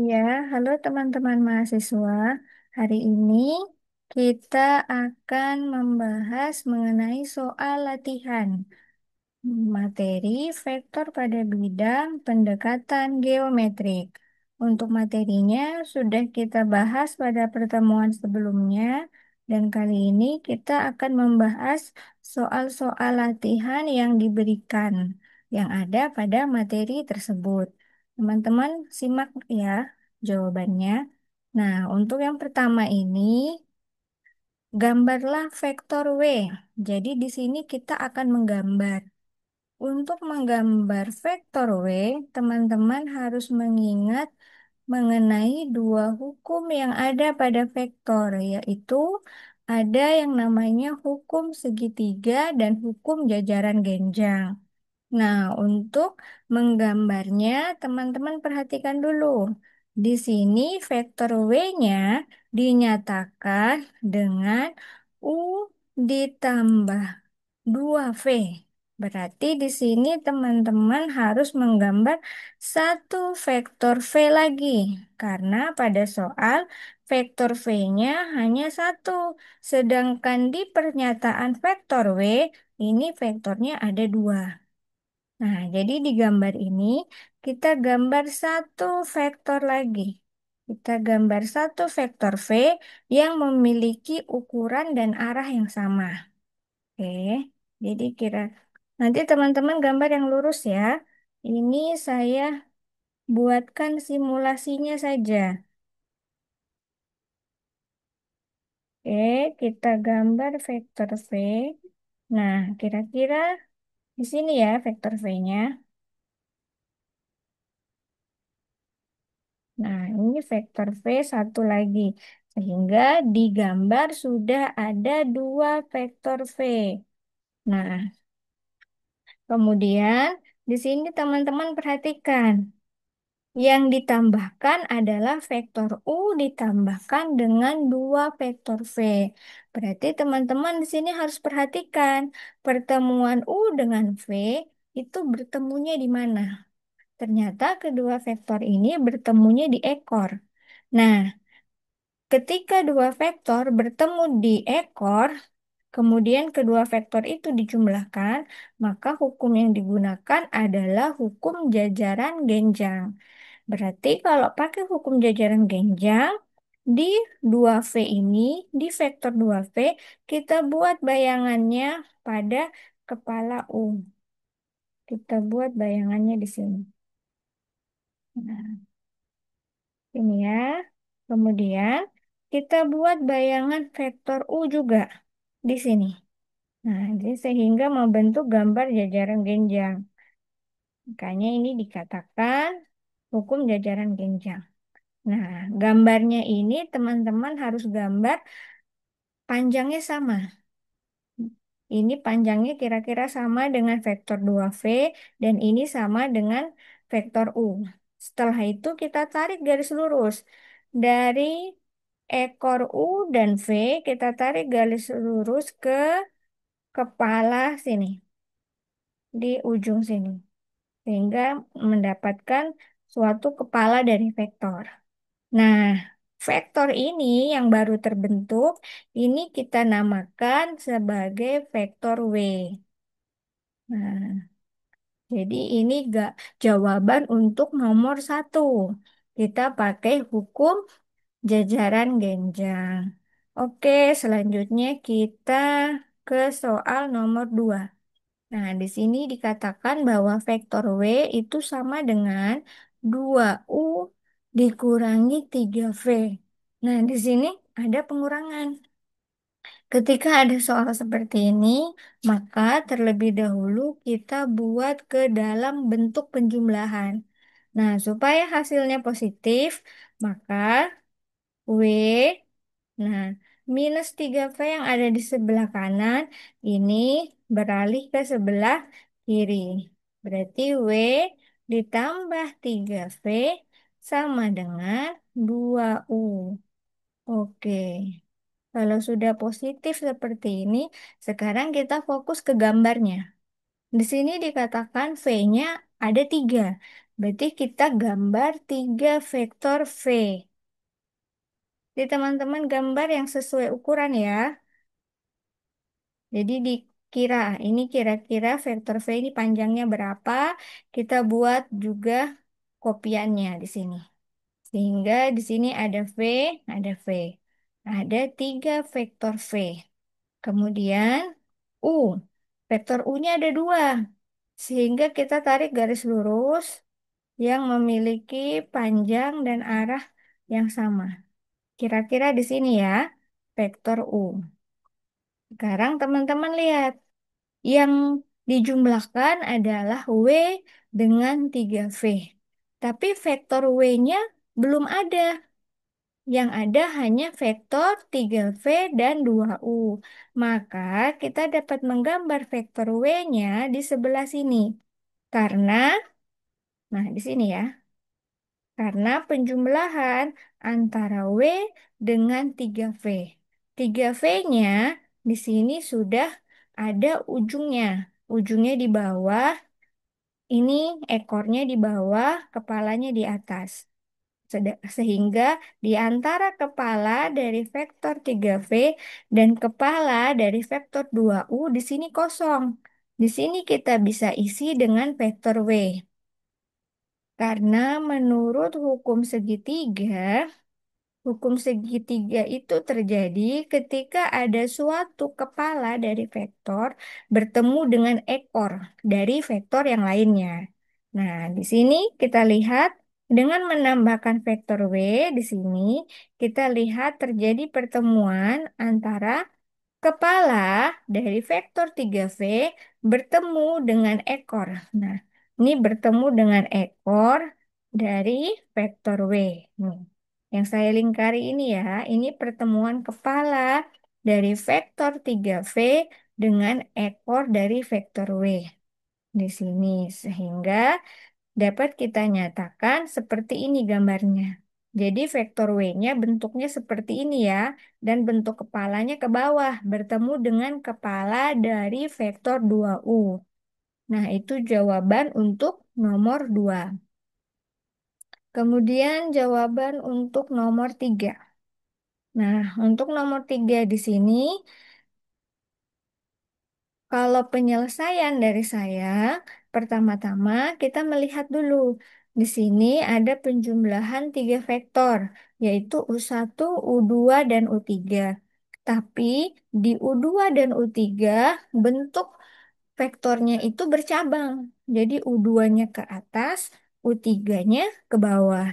Ya, halo teman-teman mahasiswa. Hari ini kita akan membahas mengenai soal latihan materi vektor pada bidang pendekatan geometrik. Untuk materinya sudah kita bahas pada pertemuan sebelumnya, dan kali ini kita akan membahas soal-soal latihan yang diberikan yang ada pada materi tersebut. Teman-teman, simak ya jawabannya. Nah, untuk yang pertama ini, gambarlah vektor W. Jadi di sini kita akan menggambar. Untuk menggambar vektor W, teman-teman harus mengingat mengenai dua hukum yang ada pada vektor, yaitu ada yang namanya hukum segitiga dan hukum jajaran genjang. Nah, untuk menggambarnya, teman-teman perhatikan dulu. Di sini vektor W-nya dinyatakan dengan U ditambah 2V. Berarti di sini teman-teman harus menggambar satu vektor V lagi. Karena pada soal vektor V-nya hanya satu. Sedangkan di pernyataan vektor W, ini vektornya ada dua. Nah, jadi di gambar ini kita gambar satu vektor lagi. Kita gambar satu vektor V yang memiliki ukuran dan arah yang sama. Oke, jadi nanti teman-teman gambar yang lurus ya. Ini saya buatkan simulasinya saja. Oke, kita gambar vektor V. Nah, kira-kira di sini ya vektor V-nya. Nah, ini vektor V satu lagi. Sehingga di gambar sudah ada dua vektor V. Nah, kemudian di sini teman-teman perhatikan. Yang ditambahkan adalah vektor U ditambahkan dengan dua vektor V. Berarti teman-teman di sini harus perhatikan pertemuan U dengan V itu bertemunya di mana. Ternyata kedua vektor ini bertemunya di ekor. Nah, ketika dua vektor bertemu di ekor, kemudian kedua vektor itu dijumlahkan, maka hukum yang digunakan adalah hukum jajaran genjang. Berarti kalau pakai hukum jajaran genjang, di dua v ini, di vektor dua v kita buat bayangannya pada kepala U. Kita buat bayangannya di sini. Nah, ini ya. Kemudian kita buat bayangan vektor U juga di sini. Nah, jadi sehingga membentuk gambar jajaran genjang. Makanya ini dikatakan hukum jajaran genjang. Nah, gambarnya ini teman-teman harus gambar panjangnya sama. Ini panjangnya kira-kira sama dengan vektor 2V dan ini sama dengan vektor U. Setelah itu kita tarik garis lurus. Dari ekor U dan V kita tarik garis lurus ke kepala sini, di ujung sini. Sehingga mendapatkan suatu kepala dari vektor. Nah, vektor ini yang baru terbentuk, ini kita namakan sebagai vektor W. Nah, jadi ini gak jawaban untuk nomor satu. Kita pakai hukum jajaran genjang. Oke, selanjutnya kita ke soal nomor 2. Nah, di sini dikatakan bahwa vektor W itu sama dengan 2U dikurangi 3V. Nah, di sini ada pengurangan. Ketika ada soal seperti ini, maka terlebih dahulu kita buat ke dalam bentuk penjumlahan. Nah, supaya hasilnya positif, maka W, nah, minus 3V yang ada di sebelah kanan, ini beralih ke sebelah kiri. Berarti W ditambah 3V sama dengan 2U. Oke. Kalau sudah positif seperti ini, sekarang kita fokus ke gambarnya. Di sini dikatakan V-nya ada 3. Berarti kita gambar 3 vektor V. Jadi teman-teman gambar yang sesuai ukuran ya. Jadi dikira, ini kira-kira vektor V ini panjangnya berapa. Kita buat juga kopiannya di sini. Sehingga di sini ada V, ada V. Ada 3 vektor V. Kemudian U. Vektor U-nya ada 2. Sehingga kita tarik garis lurus yang memiliki panjang dan arah yang sama. Kira-kira di sini ya, vektor U. Sekarang teman-teman lihat, yang dijumlahkan adalah W dengan 3V. Tapi vektor W-nya belum ada. Yang ada hanya vektor 3V dan 2U. Maka kita dapat menggambar vektor W-nya di sebelah sini. Karena, nah di sini ya, karena penjumlahan antara W dengan 3V. 3V-nya di sini sudah ada ujungnya. Ujungnya di bawah, ini ekornya di bawah, kepalanya di atas. Sehingga di antara kepala dari vektor 3V dan kepala dari vektor 2U di sini kosong. Di sini kita bisa isi dengan vektor W. Karena menurut hukum segitiga itu terjadi ketika ada suatu kepala dari vektor bertemu dengan ekor dari vektor yang lainnya. Nah, di sini kita lihat dengan menambahkan vektor W di sini, kita lihat terjadi pertemuan antara kepala dari vektor 3V bertemu dengan ekor. Nah, ini bertemu dengan ekor dari vektor W. Nih, yang saya lingkari ini ya, ini pertemuan kepala dari vektor 3V dengan ekor dari vektor W di sini. Sehingga dapat kita nyatakan seperti ini gambarnya. Jadi vektor W-nya bentuknya seperti ini ya, dan bentuk kepalanya ke bawah, bertemu dengan kepala dari vektor 2U. Nah, itu jawaban untuk nomor 2. Kemudian jawaban untuk nomor 3. Nah, untuk nomor 3 di sini, kalau penyelesaian dari saya, pertama-tama kita melihat dulu. Di sini ada penjumlahan 3 vektor, yaitu U1, U2, dan U3. Tapi di U2 dan U3 bentuk vektornya itu bercabang. Jadi U2-nya ke atas, U3-nya ke bawah.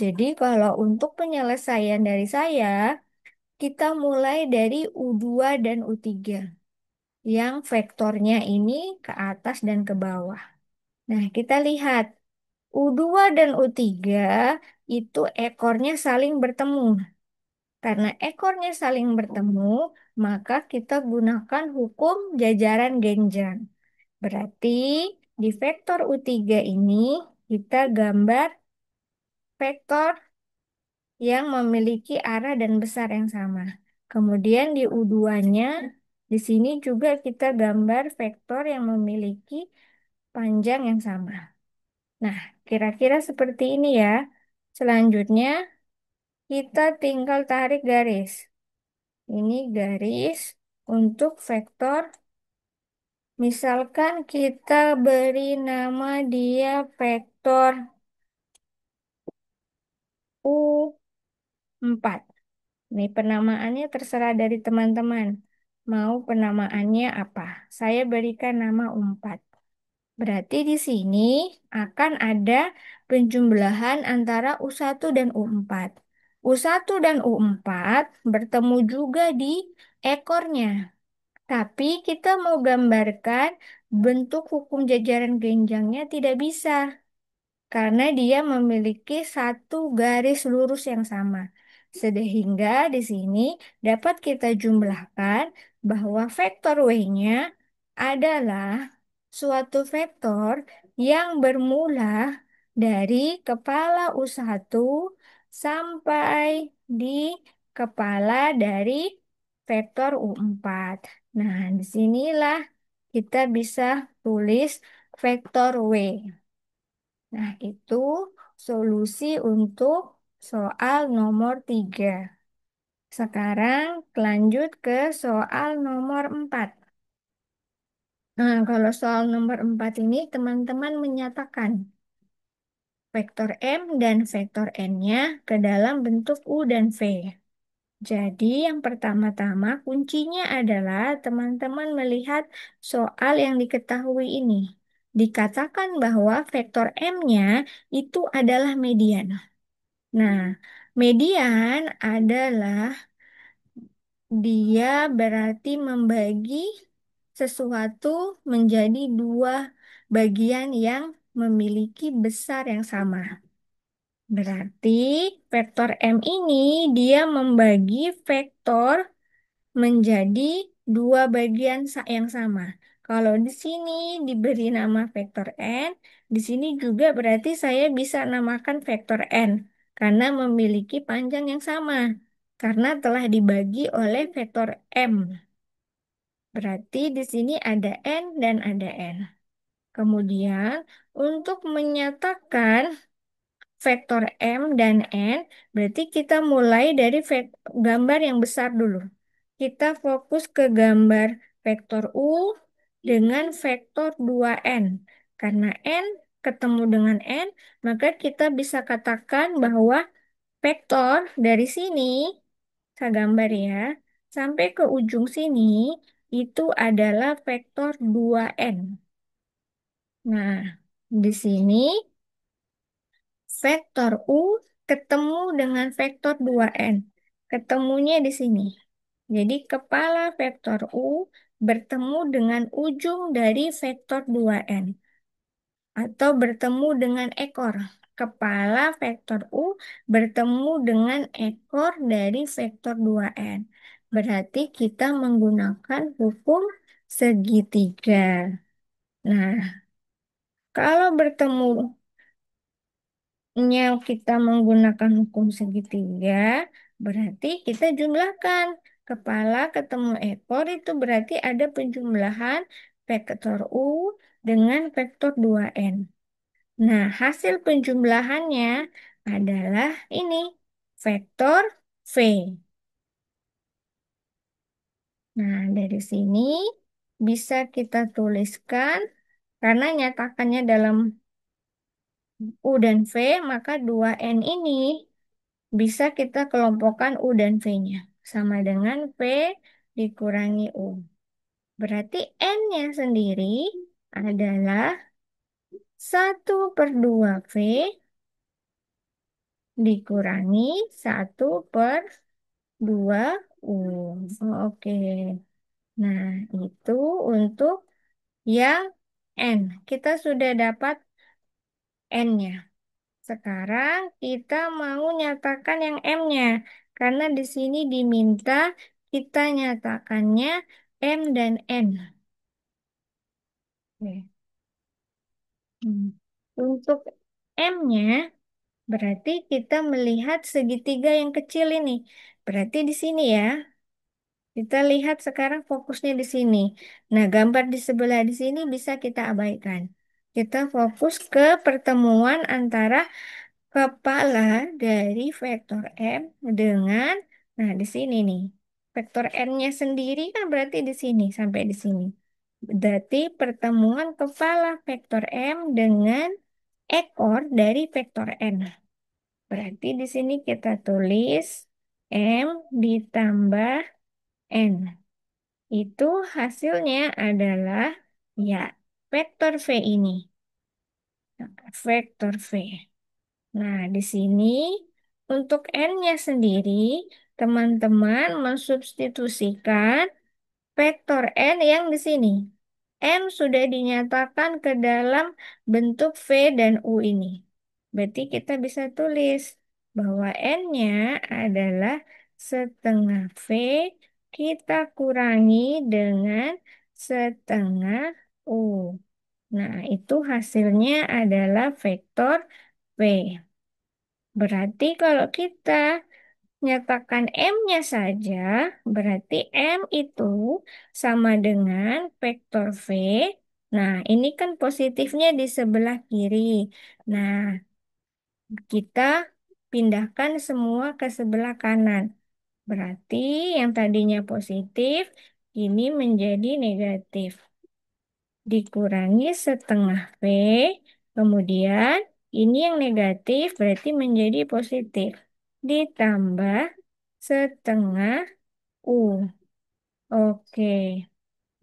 Jadi kalau untuk penyelesaian dari saya, kita mulai dari U2 dan U3 yang vektornya ini ke atas dan ke bawah. Nah, kita lihat U2 dan U3 itu ekornya saling bertemu. Karena ekornya saling bertemu, maka kita gunakan hukum jajaran genjang. Berarti di vektor U3 ini kita gambar vektor yang memiliki arah dan besar yang sama. Kemudian di U2-nya, di sini juga kita gambar vektor yang memiliki panjang yang sama. Nah, kira-kira seperti ini ya. Selanjutnya, kita tinggal tarik garis. Ini garis untuk vektor. Misalkan kita beri nama dia vektor U4. Ini penamaannya terserah dari teman-teman. Mau penamaannya apa? Saya berikan nama U4. Berarti di sini akan ada penjumlahan antara U1 dan U4. U1 dan U4 bertemu juga di ekornya. Tapi kita mau gambarkan bentuk hukum jajaran genjangnya tidak bisa. Karena dia memiliki satu garis lurus yang sama. Sehingga di sini dapat kita jumlahkan bahwa vektor W-nya adalah suatu vektor yang bermula dari kepala U1 sampai di kepala dari vektor U4. Nah, disinilah kita bisa tulis vektor W. Nah, itu solusi untuk soal nomor 3. Sekarang lanjut ke soal nomor 4. Nah, kalau soal nomor 4 ini teman-teman menyatakan vektor M dan vektor N-nya ke dalam bentuk U dan V. Jadi yang pertama-tama kuncinya adalah teman-teman melihat soal yang diketahui ini. Dikatakan bahwa vektor M-nya itu adalah median. Nah, median adalah dia berarti membagi sesuatu menjadi dua bagian yang memiliki besar yang sama. Berarti vektor M ini dia membagi vektor menjadi dua bagian yang sama. Kalau di sini diberi nama vektor n, di sini juga berarti saya bisa namakan vektor n karena memiliki panjang yang sama. Karena telah dibagi oleh vektor m. Berarti di sini ada n dan ada n. Kemudian untuk menyatakan vektor M dan N, berarti kita mulai dari gambar yang besar dulu. Kita fokus ke gambar vektor U dengan vektor 2N. Karena N ketemu dengan N, maka kita bisa katakan bahwa vektor dari sini, saya gambar ya, sampai ke ujung sini, itu adalah vektor 2N. Nah, di sini vektor U ketemu dengan vektor 2N. Ketemunya di sini. Jadi kepala vektor U bertemu dengan ujung dari vektor 2N. Atau bertemu dengan ekor. Kepala vektor U bertemu dengan ekor dari vektor 2N. Berarti kita menggunakan hukum segitiga. Nah, kalau bertemu kita menggunakan hukum segitiga, berarti kita jumlahkan. Kepala ketemu ekor itu berarti ada penjumlahan vektor U dengan vektor 2N. Nah, hasil penjumlahannya adalah ini, vektor V. Nah, dari sini bisa kita tuliskan, karena nyatakannya dalam U dan V, maka 2N ini bisa kita kelompokkan U dan V-nya. Sama dengan V dikurangi U. Berarti N-nya sendiri adalah 1/2 V dikurangi 1/2 U. Oke. Nah, itu untuk yang N. Kita sudah dapat N-nya. Sekarang kita mau nyatakan yang M-nya. Karena di sini diminta kita nyatakannya M dan N. Oke. Hmm. Untuk M-nya, berarti kita melihat segitiga yang kecil ini. Berarti di sini ya. Kita lihat sekarang fokusnya di sini. Nah, gambar di sebelah di sini bisa kita abaikan. Kita fokus ke pertemuan antara kepala dari vektor M dengan, nah di sini nih, vektor N-nya sendiri kan berarti di sini, sampai di sini. Berarti pertemuan kepala vektor M dengan ekor dari vektor N. Berarti di sini kita tulis M ditambah N. Itu hasilnya adalah, ya, vektor V ini. Vektor V. Nah, di sini untuk N-nya sendiri, teman-teman mensubstitusikan vektor N yang di sini. M sudah dinyatakan ke dalam bentuk V dan U ini. Berarti kita bisa tulis bahwa N-nya adalah 1/2 V kita kurangi dengan 1/2 U. Nah, itu hasilnya adalah vektor V. Berarti kalau kita nyatakan M-nya saja, berarti M itu sama dengan vektor V. Nah, ini kan positifnya di sebelah kiri. Nah, kita pindahkan semua ke sebelah kanan. Berarti yang tadinya positif, ini menjadi negatif. Dikurangi setengah V, kemudian ini yang negatif berarti menjadi positif. Ditambah setengah U. Oke.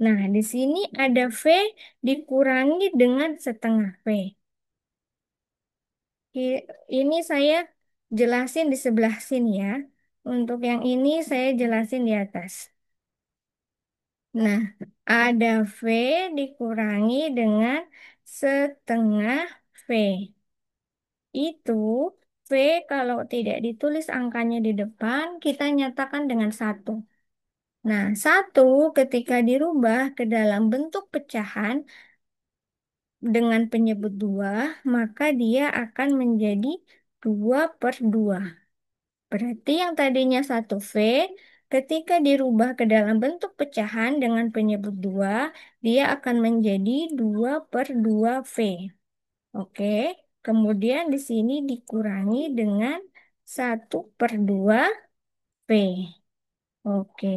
Nah, di sini ada V dikurangi dengan setengah V. Ini saya jelasin di sebelah sini ya. Untuk yang ini saya jelasin di atas. Nah, ada V dikurangi dengan setengah V. Itu V kalau tidak ditulis angkanya di depan, kita nyatakan dengan satu. Nah, satu ketika dirubah ke dalam bentuk pecahan dengan penyebut dua, maka dia akan menjadi 2/2. Berarti yang tadinya satu V, ketika dirubah ke dalam bentuk pecahan dengan penyebut dua, dia akan menjadi 2/2 V. Oke, kemudian di sini dikurangi dengan 1/2 V. Oke,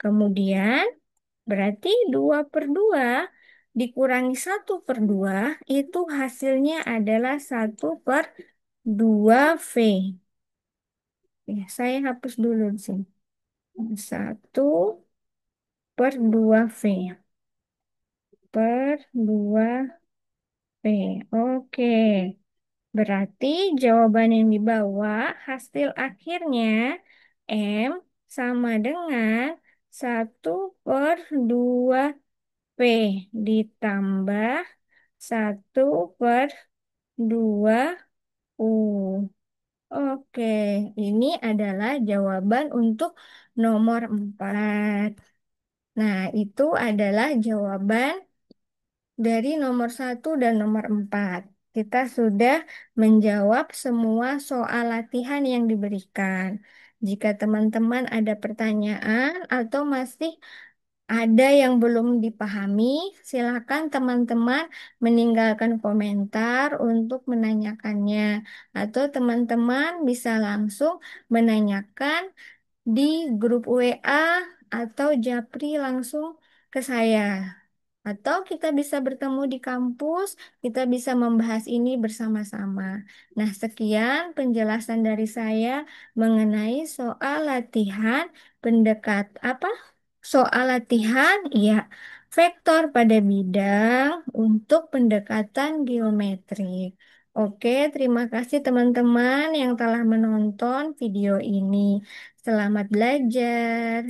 kemudian berarti 2/2 dikurangi 1/2 itu hasilnya adalah 1/2 V. Ya, saya hapus dulu di sini. 1/2 V. Per 2V. Oke. Berarti jawaban yang dibawa hasil akhirnya M sama dengan 1/2 V ditambah 1/2U. Oke, ini adalah jawaban untuk nomor 4. Nah, itu adalah jawaban dari nomor 1 dan nomor 4. Kita sudah menjawab semua soal latihan yang diberikan. Jika teman-teman ada pertanyaan atau masih ada yang belum dipahami, silakan teman-teman meninggalkan komentar untuk menanyakannya. Atau teman-teman bisa langsung menanyakan di grup WA atau Japri langsung ke saya. Atau kita bisa bertemu di kampus, kita bisa membahas ini bersama-sama. Nah, sekian penjelasan dari saya mengenai soal latihan pendekat apa? Soal latihan, ya, vektor pada bidang untuk pendekatan geometrik. Oke, terima kasih teman-teman yang telah menonton video ini. Selamat belajar.